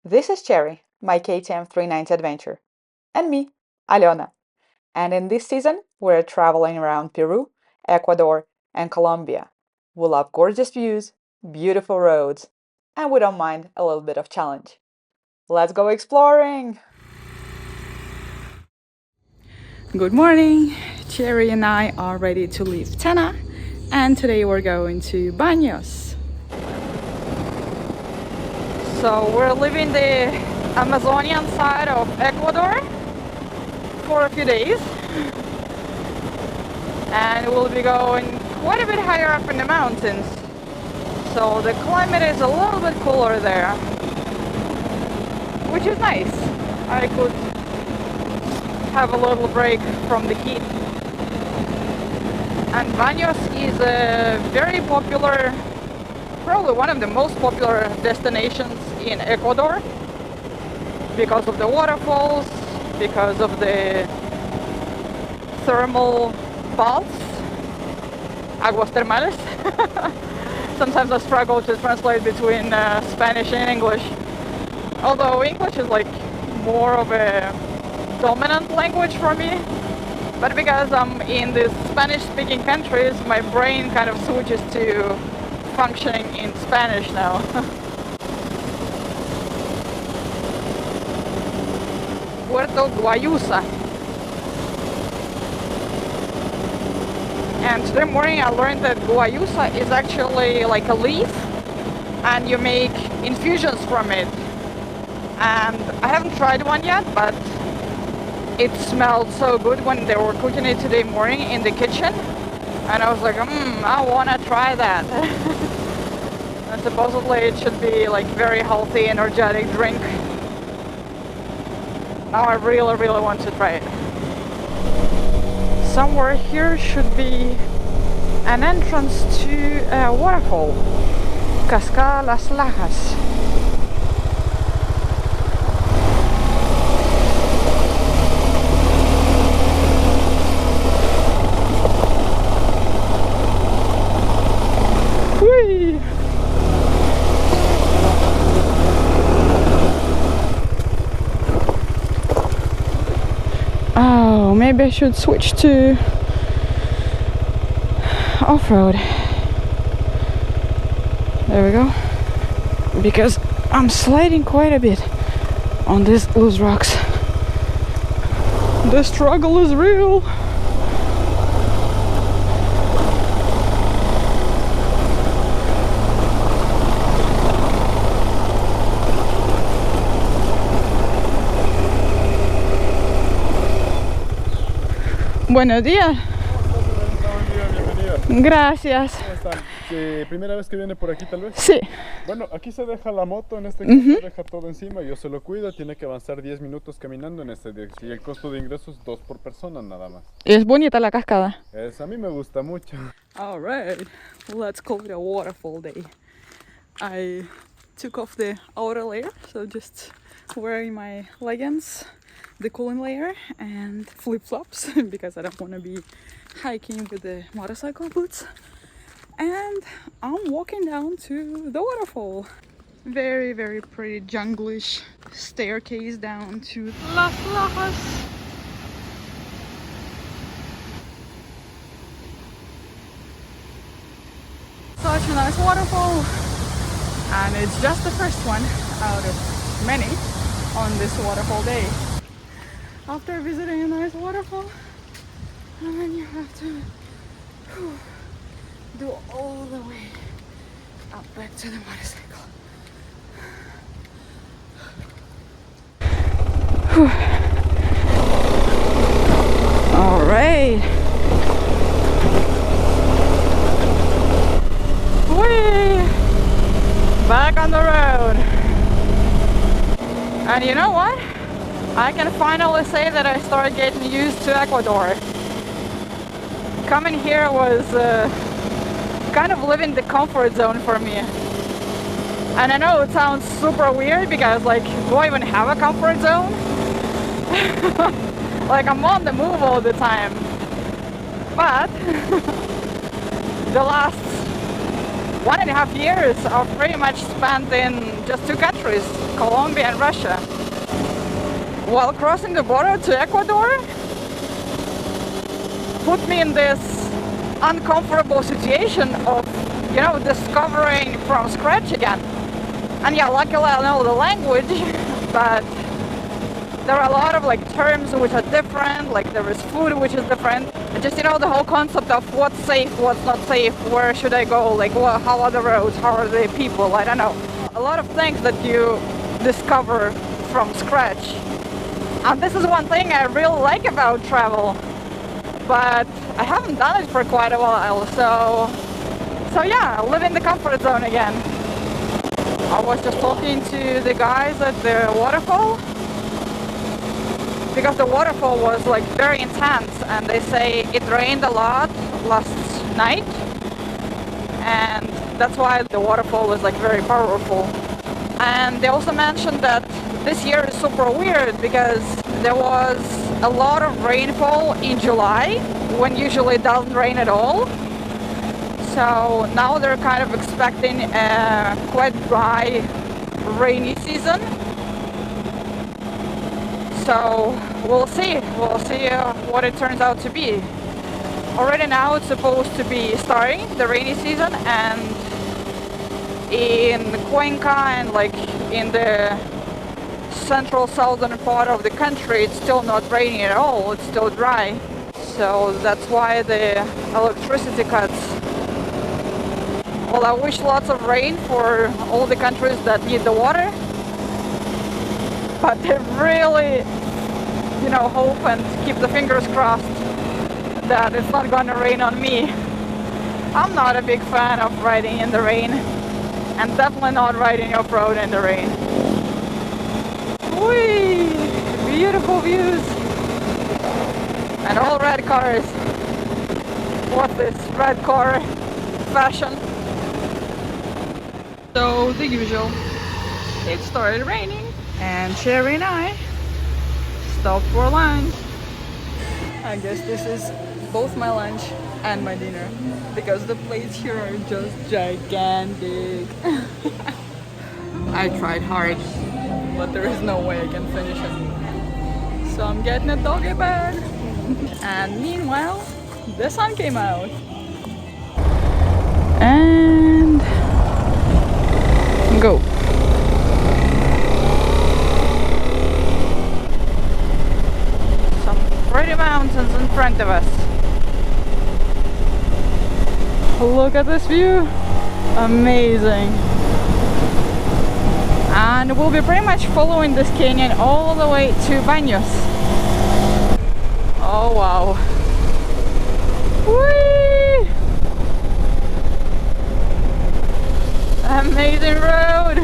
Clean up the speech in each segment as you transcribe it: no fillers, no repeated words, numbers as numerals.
This is Cherry, my KTM 39 adventure, and me, Alena. And in this season, we're traveling around Peru, Ecuador, and Colombia. We love gorgeous views, beautiful roads, and we don't mind a little bit of challenge. Let's go exploring! Good morning! Cherry and I are ready to leave Tena, and today we're going to Baños. So we're leaving the Amazonian side of Ecuador for a few days, and we'll be going quite a bit higher up in the mountains. So the climate is a little bit cooler there, which is nice. I could have a little break from the heat. And Baños is a very popular, probably one of the most popular destinations in Ecuador because of the waterfalls, because of the thermal baths, aguas termales. Sometimes I struggle to translate between Spanish and English, although English is like more of a dominant language for me. But because I'm in the Spanish-speaking countries, my brain kind of switches to functioning in Spanish now. Puerto Guayusa. And today morning I learned that Guayusa is actually like a leaf and you make infusions from it. And I haven't tried one yet, but it smelled so good when they were cooking it today morning in the kitchen. And I was like, I want to try that. And supposedly it should be like very healthy, energetic drink. Now I really, really want to try it. Somewhere here should be an entrance to a waterfall, Cascada Las Lajas. Whee! Oh, maybe I should switch to off-road. There we go. Because I'm sliding quite a bit on these loose rocks. The struggle is real. Buenos días. Bienvenido. Gracias. ¿Cómo están? Sí, ¿primera vez que viene por aquí tal vez? Sí. Bueno, aquí se deja la moto, en este caso se deja todo encima, yo se lo cuido, tiene que avanzar 10 minutos caminando en este día. Y el costo de ingreso es 2 por persona nada más. Es bonita la cascada. A mí me gusta mucho. Alright, let's call it a waterfall day. I took off the outer layer, so just wearing my leggings, the cooling layer, and flip-flops because I don't want to be hiking with the motorcycle boots. And I'm walking down to the waterfall. Very, very pretty junglish staircase down to Las Lajas. Such a nice waterfall, and it's just the first one out of many on this waterfall day. After visiting a nice waterfall, and then you have to do all the way up back to the motorcycle. All right. Whee! Back on the road. And you know what? I can finally say that I started getting used to Ecuador. Coming here was kind of living the comfort zone for me. And I know it sounds super weird because like, do I even have a comfort zone? Like I'm on the move all the time. But the last 1.5 years are pretty much spent in just 2 countries, Colombia and Russia. While crossing the border to Ecuador, put me in this uncomfortable situation of, you know, discovering from scratch again. And yeah, luckily I know the language, but there are a lot of like terms which are different, like there is food which is different. And just, you know, the whole concept of what's safe, what's not safe, where should I go, like how are the roads, how are the people, I don't know. A lot of things that you discover from scratch. And this is one thing I really like about travel, but I haven't done it for quite a while, so yeah, I live in the comfort zone again. I was just talking to the guys at the waterfall, because the waterfall was like very intense, and they say it rained a lot last night, and that's why the waterfall was like very powerful. And they also mentioned that this year is super weird because there was a lot of rainfall in July when usually it doesn't rain at all. So now they're kind of expecting a quite dry rainy season. So we'll see what it turns out to be. Already now it's supposed to be starting the rainy season, and in Cuenca and like in the central southern part of the country it's still not raining at all, it's still dry. So that's why the electricity cuts. Well, I wish lots of rain for all the countries that need the water, but they really, you know, hope and keep the fingers crossed that it's not going to rain on me. I'm not a big fan of riding in the rain, and definitely not riding off-road in the rain. Whee! Beautiful views! And all red cars. What's this red car fashion? So the usual. It started raining, and Sherry and I stopped for lunch. I guess this is both my lunch and my dinner, because the plates here are just gigantic. I tried hard, but there is no way I can finish it. So I'm getting a doggy bag. And meanwhile, the sun came out. And go. Some pretty mountains in front of us. Look at this view. Amazing. And we'll be pretty much following this canyon all the way to Baños. Oh wow. Whee! Amazing road.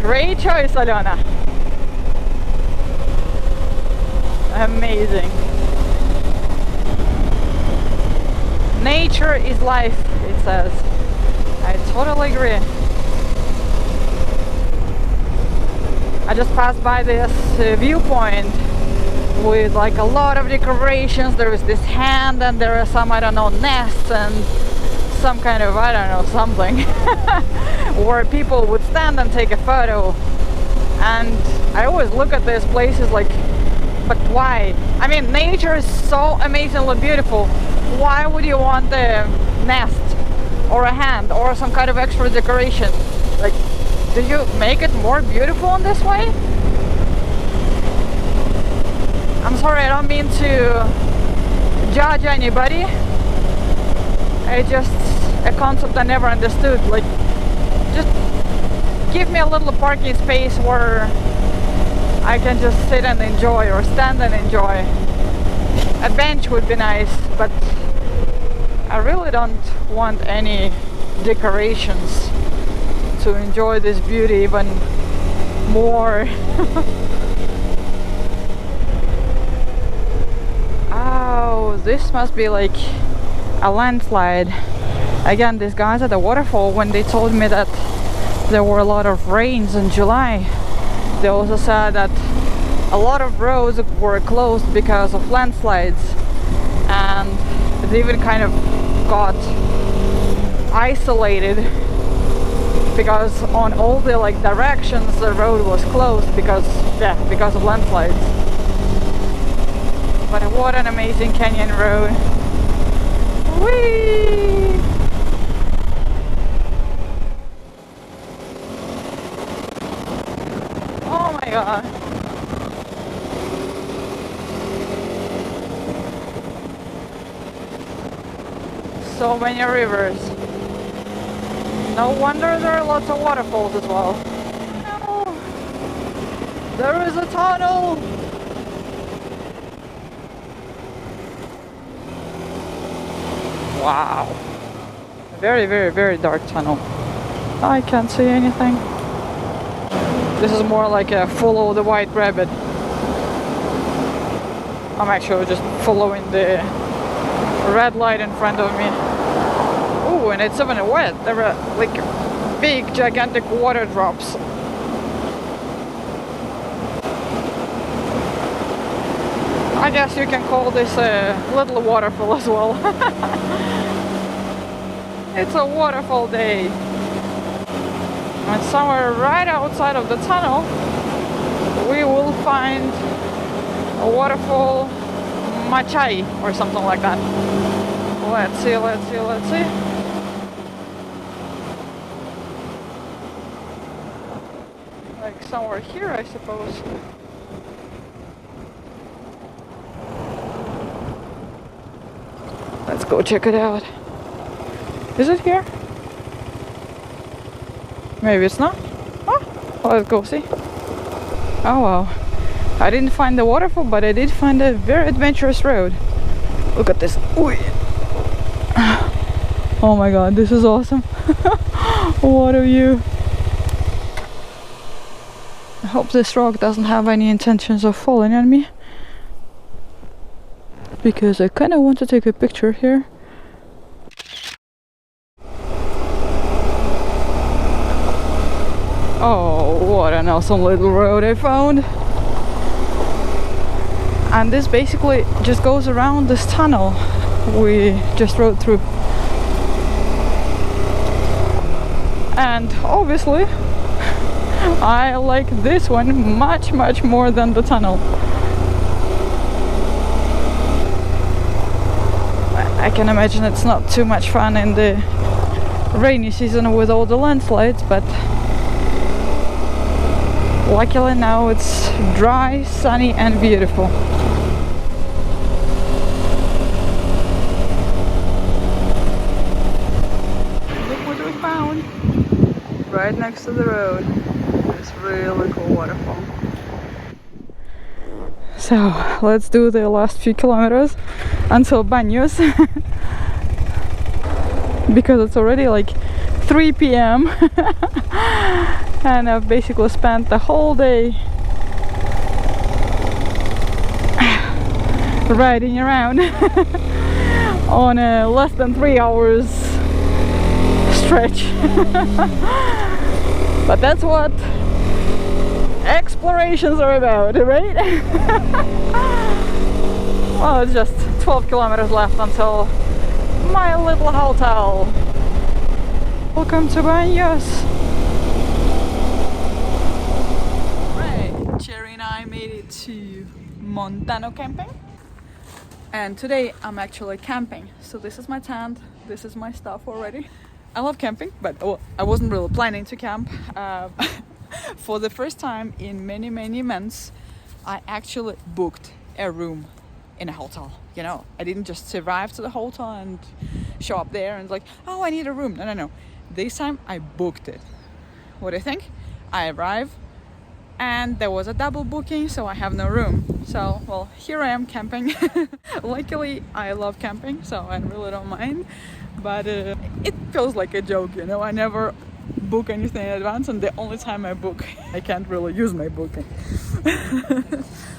Great choice, Alona. Amazing. Nature is life, it says. I totally agree. I just passed by this viewpoint with like a lot of decorations. There is this hand, and there are some, I don't know, nests and some kind of, I don't know, something where people would stand and take a photo. And I always look at these places like, but why? I mean, nature is so amazingly beautiful. Why would you want a nest or a hand or some kind of extra decoration? Like, do you make it more beautiful in this way? I'm sorry, I don't mean to judge anybody. It's just a concept I never understood. Like, just give me a little parking space where I can just sit and enjoy, or stand and enjoy. A bench would be nice, but I really don't want any decorations to enjoy this beauty even more. Oh, this must be like a landslide. Again, these guys at the waterfall, when they told me that there were a lot of rains in July, they also said that a lot of roads were closed because of landslides, and it even kind of got isolated because on all the like directions the road was closed because of landslides. But what an amazing canyon road. Whee! Oh my god. So many rivers. No wonder there are lots of waterfalls as well. Oh, there is a tunnel! Wow. Very, very, very dark tunnel. I can't see anything. This is more like a follow the white rabbit. I'm actually just following the red light in front of me. Oh, and it's even wet. There are like big, gigantic water drops. I guess you can call this a little waterfall as well. It's a waterfall day. And somewhere right outside of the tunnel, we will find a waterfall Machay or something like that. Let's see, let's see, let's see. Like somewhere here, I suppose. Let's go check it out. Is it here? Maybe it's not. Oh, let's go see. Oh wow. I didn't find the waterfall, but I did find a very adventurous road. Look at this. Ooh. Oh my god, this is awesome. What a view. I hope this rock doesn't have any intentions of falling on me, because I kind of want to take a picture here. Oh, what an awesome little road I found. And this basically just goes around this tunnel we just rode through. And obviously I like this one much more than the tunnel. I can imagine it's not too much fun in the rainy season with all the landslides, but luckily now it's dry, sunny and beautiful. Look what we found! Right next to the road. This really cool waterfall. So let's do the last few kilometers until Baños. Because it's already like 3 p.m. and I've basically spent the whole day riding around on a less than 3 hours stretch. But that's what explorations are about, right? Well, it's just 12 kilometers left until my little hotel. Welcome to Baños. Right, Cherry and I made it to Montano Camping, and today I'm actually camping. So this is my tent, this is my stuff already. I love camping, but I wasn't really planning to camp. For the first time in many months, I actually booked a room in a hotel. You know, I didn't just arrive to the hotel and show up there and like, oh, I need a room. No. This time I booked it. What do you think? I arrived and there was a double booking, so I have no room. So, well, here I am camping. Luckily, I love camping, so I really don't mind. But it feels like a joke, you know. I never book anything in advance, and the only time I book, I can't really use my booking.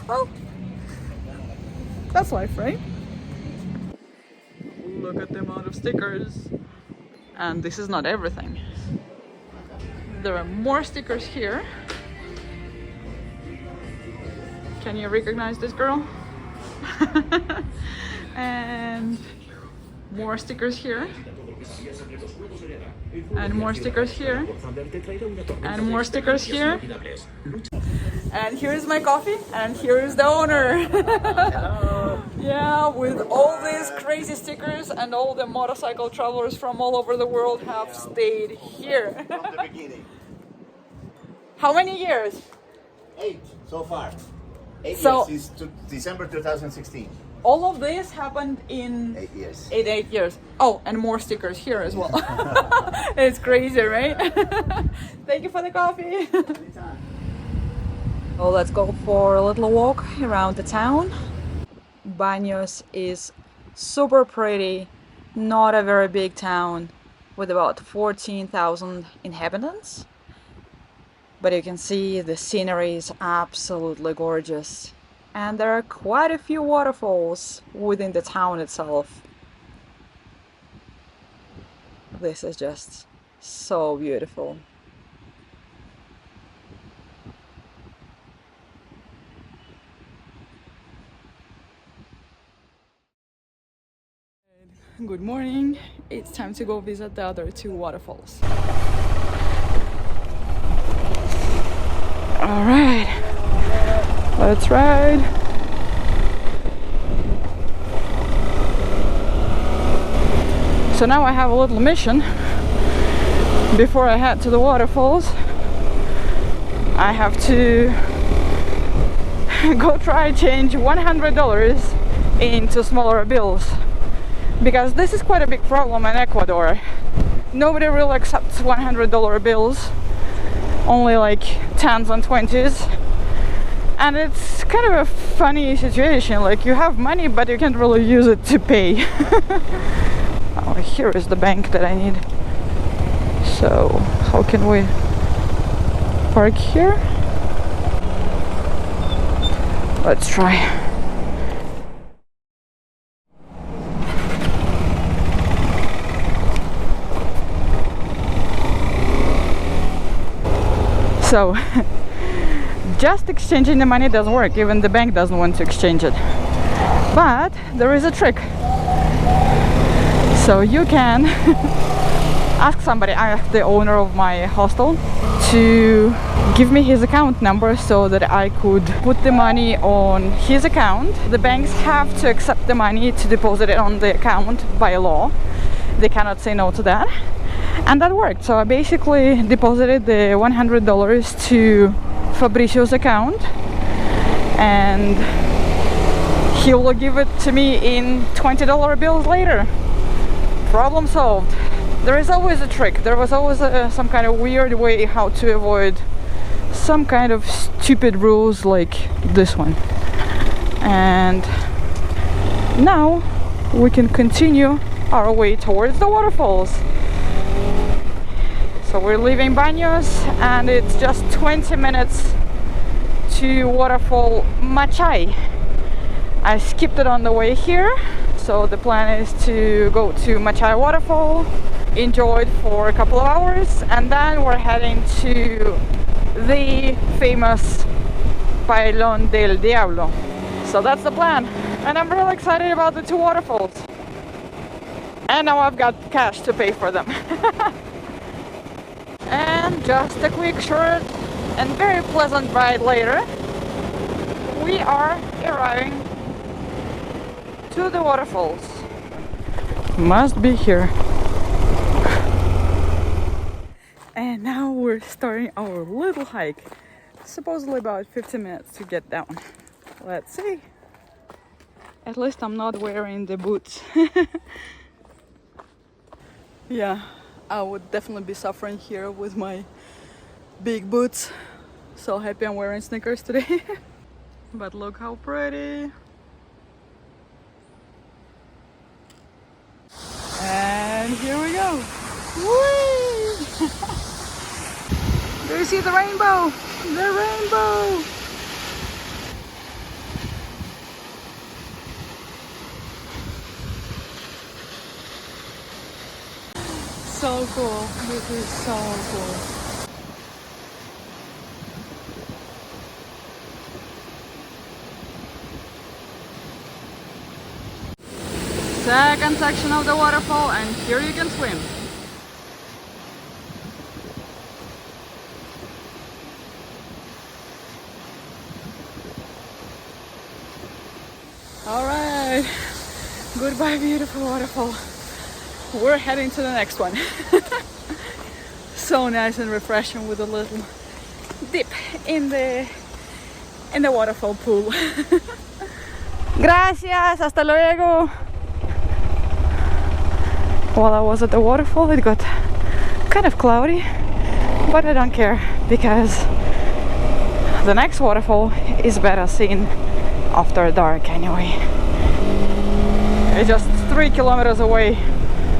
Well, that's life, right? Look at the amount of stickers. And this is not everything. There are more stickers here. Can you recognize this girl? And more stickers here. And more stickers here. And more stickers here. And here's my coffee. And here's the owner. Hello. Yeah, with all these crazy stickers, and all the motorcycle travelers from all over the world have stayed here. From the beginning. How many years? 8 so far. 8 So- years since December 2016. All of this happened in 8 years. 8 years. Oh, and more stickers here as well. It's crazy, right? Thank you for the coffee. So let's go for a little walk around the town. Baños is super pretty, not a very big town with about 14,000 inhabitants. But you can see the scenery is absolutely gorgeous. And there are quite a few waterfalls within the town itself. This is just so beautiful. Good morning. It's time to go visit the other two waterfalls. All right, let's ride. So now I have a little mission. Before I head to the waterfalls, I have to go try change $100 into smaller bills, because this is quite a big problem in Ecuador. Nobody really accepts $100 bills, only like 10s and 20s, and it's kind of a funny situation. Like, you have money but you can't really use it to pay. Oh, here is the bank that I need. So how can we park here? Let's try. So just exchanging the money doesn't work. Even the bank doesn't want to exchange it. But there is a trick. So you can ask somebody, ask the owner of my hostel, to give me his account number so that I could put the money on his account. The banks have to accept the money to deposit it on the account by law. They cannot say no to that. And that worked. So I basically deposited the $100 to Fabricio's account, and he will give it to me in $20 bills later. Problem solved. There is always a trick. There was always some kind of weird way how to avoid some kind of stupid rules like this one. And now we can continue our way towards the waterfalls. So we're leaving Baños, and it's just 20 minutes to Waterfall Machay. I skipped it on the way here. So the plan is to go to Machay Waterfall, enjoy it for a couple of hours, and then we're heading to the famous Pailon del Diablo. So that's the plan, and I'm really excited about the two waterfalls. And now I've got cash to pay for them. And just a quick, short and very pleasant ride later, we are arriving to the waterfalls. Must be here. And now we're starting our little hike. Supposedly about 15 minutes to get down. Let's see. At least I'm not wearing the boots. Yeah, I would definitely be suffering here with my big boots. So happy I'm wearing sneakers today. But look how pretty. And here we go. Whee! Do you see the rainbow? The rainbow! So cool. This is so cool. Second section of the waterfall, and here you can swim. Alright, goodbye beautiful waterfall. We're heading to the next one. So nice and refreshing with a little dip in the waterfall pool. Gracias, hasta luego. While I was at the waterfall, it got kind of cloudy, but I don't care because the next waterfall is better seen after dark anyway. It's just 3 kilometers away,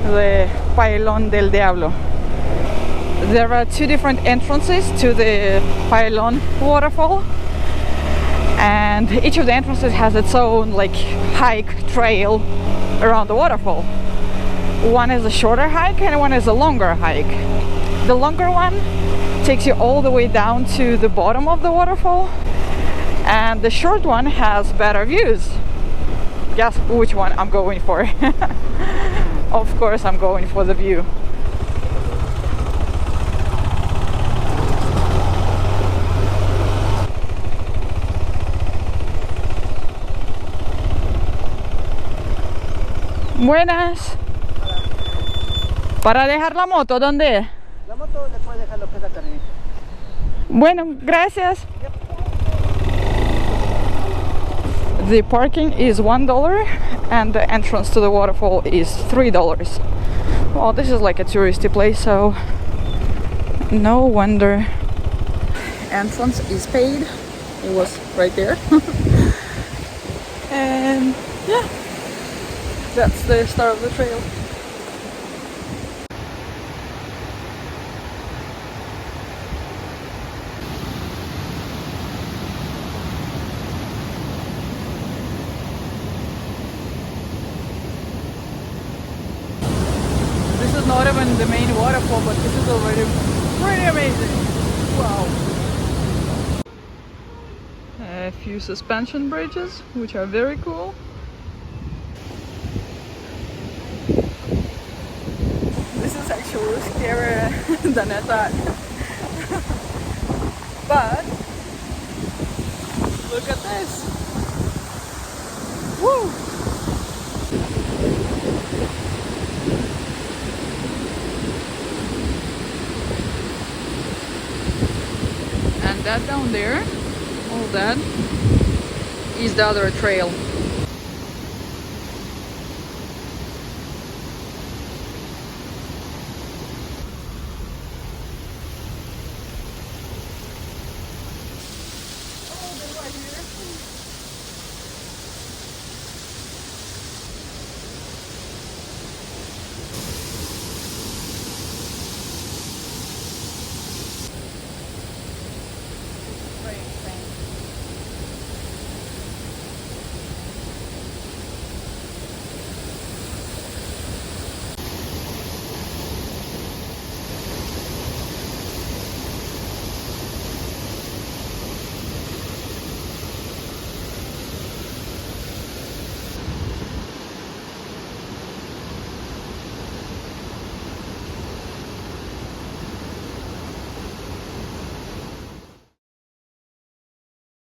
the Pailon del Diablo. There are 2 different entrances to the Pailon waterfall, and each of the entrances has its own like hike trail around the waterfall. One is a shorter hike and one is a longer hike. The longer one takes you all the way down to the bottom of the waterfall, and the short one has better views. Guess which one I'm going for. Of course I'm going for the view. Buenas. Para dejar la moto, ¿dónde? La moto le puede dejar lo que es la carrerita. Bueno, gracias. The parking is $1 and the entrance to the waterfall is $3. Well, this is like a touristy place, so no wonder. Entrance is paid. It was right there. And yeah, that's the start of the trail. This is not even the main waterfall, but this is already pretty amazing. Wow. A few suspension bridges, which are very cool. This is actually scarier than I thought. But look at this. Woo! And that down there, all that, is the other trail.